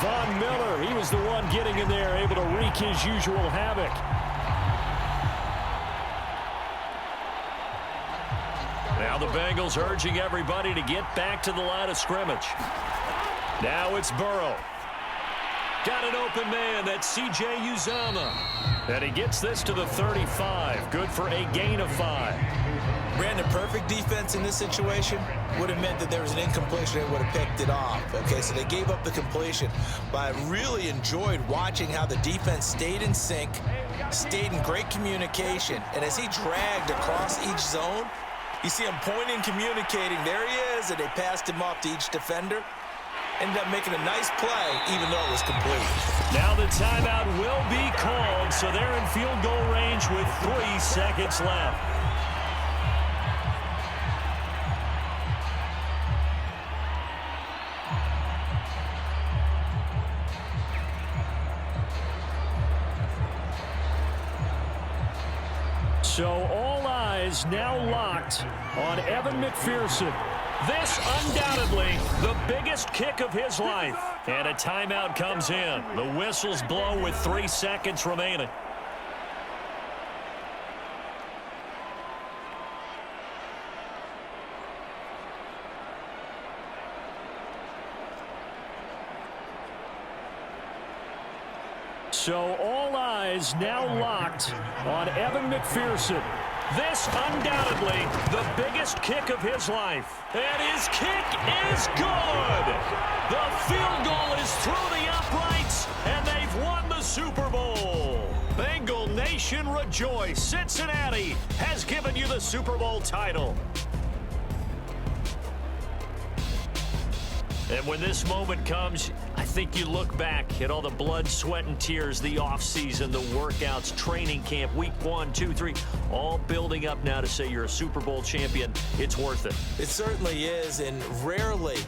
S2: Von Miller, he was the one getting in there, able to wreak his usual havoc. Now the Bengals urging everybody to get back to the line of scrimmage. Now it's Burrow. Got an open man, that's C.J. Uzomah. And he gets this to the 35. Good for a gain of 5.
S3: Brandon, perfect defense in this situation would have meant that there was an incompletion. They would have picked it off. Okay, so they gave up the completion. But I really enjoyed watching how the defense stayed in sync, stayed in great communication. And as he dragged across each zone, you see him pointing, communicating. There he is, and they passed him off to each defender. Ended up making a nice play, even though it was complete.
S2: Now the timeout will be called, so they're in field goal range with 3 seconds left. So all eyes now locked on Evan McPherson. This undoubtedly the biggest kick of his life. And a timeout comes in. The whistles blow with 3 seconds remaining. So all eyes now locked on Evan McPherson. This undoubtedly the biggest kick of his life. And his kick is good. The field goal is through the uprights, and they've won the Super Bowl. Bengal Nation rejoice. Cincinnati has given you the Super Bowl title. And when this moment comes, I think you look back at all the blood, sweat, and tears, the offseason, the workouts, training camp, week 1, 2, 3, all building up now to say you're a Super Bowl champion. It's worth it.
S3: It certainly is, and rarely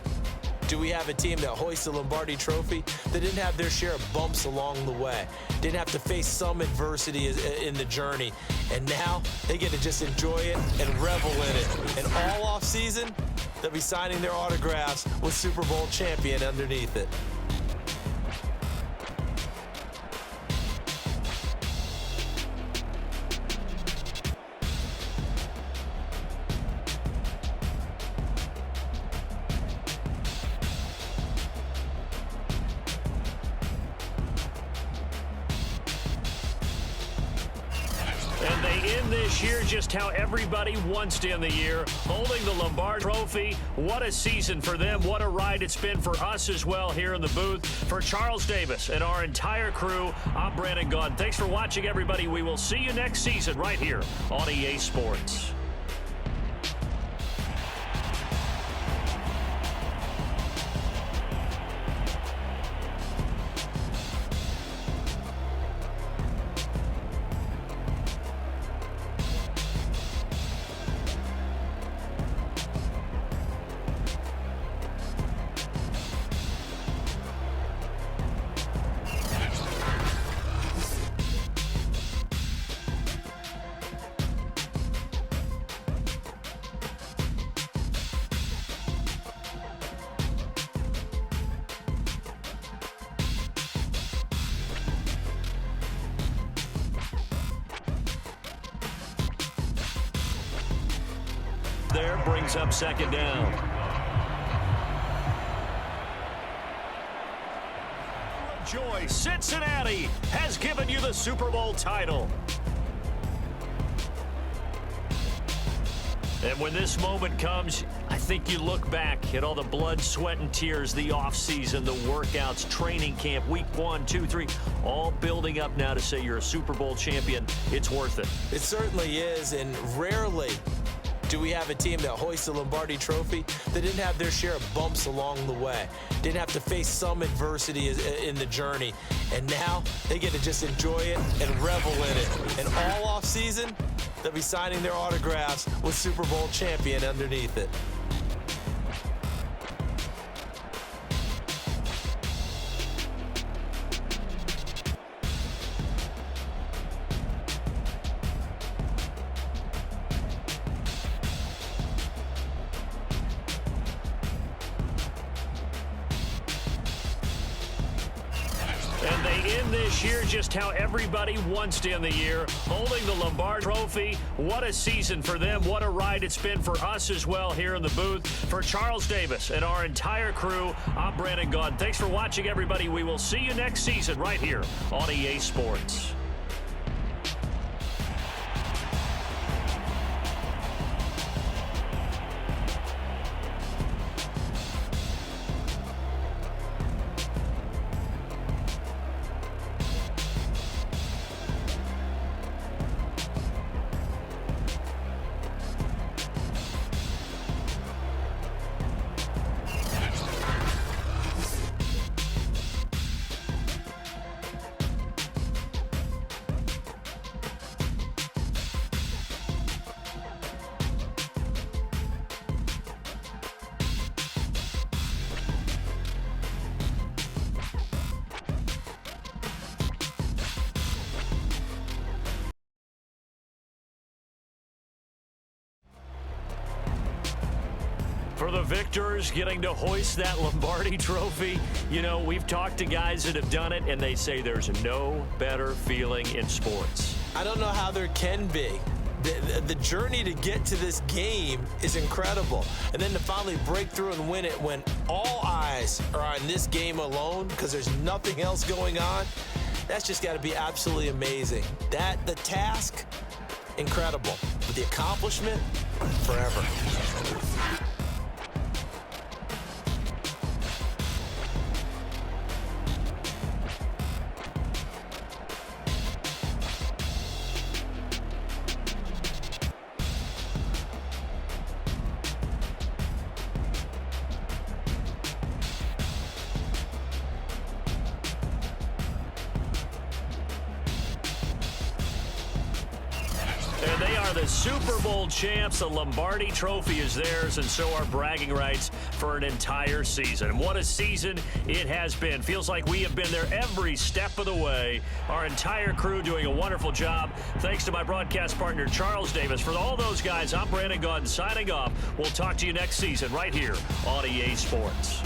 S3: do we have a team that hoists the Lombardi Trophy that didn't have their share of bumps along the way, didn't have to face some adversity in the journey, and now they get to just enjoy it and revel in it. And all offseason, they'll be signing their autographs with Super Bowl champion underneath it.
S2: And they end this year just how everybody wants to end the year, holding the Lombardi Trophy. What a season for them. What a ride it's been for us as well here in the booth. For Charles Davis and our entire crew, I'm Brandon Gaudin. Thanks for watching, everybody. We will see you next season right here on EA Sports. There brings up second down. Joy, Cincinnati has given you the Super Bowl title. And when this moment comes, I think you look back at all the blood, sweat, and tears, the offseason, the workouts, training camp, week 1, 2, 3, all building up now to say you're a Super Bowl champion. It's worth it.
S3: It certainly is, and rarely do we have a team that hoists the Lombardi Trophy that didn't have their share of bumps along the way, didn't have to face some adversity in the journey, and now they get to just enjoy it and revel in it. And all offseason, they'll be signing their autographs with Super Bowl champion underneath it.
S2: And they end this year just how everybody wants to end the year, holding the Lombardi Trophy. What a season for them. What a ride it's been for us as well here in the booth. For Charles Davis and our entire crew, I'm Brandon Gaudin. Thanks for watching, everybody. We will see you next season right here on EA Sports. For the victors getting to hoist that Lombardi Trophy, you know, we've talked to guys that have done it, and they say there's no better feeling in sports.
S3: I don't know how there can be. The journey to get to this game is incredible. And then to finally break through and win it when all eyes are on this game alone because there's nothing else going on, that's just got to be absolutely amazing. The task, incredible. But the accomplishment, forever.
S2: And they are the Super Bowl champs. The Lombardi Trophy is theirs, and so are bragging rights for an entire season. And what a season it has been. Feels like we have been there every step of the way. Our entire crew doing a wonderful job. Thanks to my broadcast partner, Charles Davis. For all those guys, I'm Brandon Gaudin signing off. We'll talk to you next season right here on EA Sports.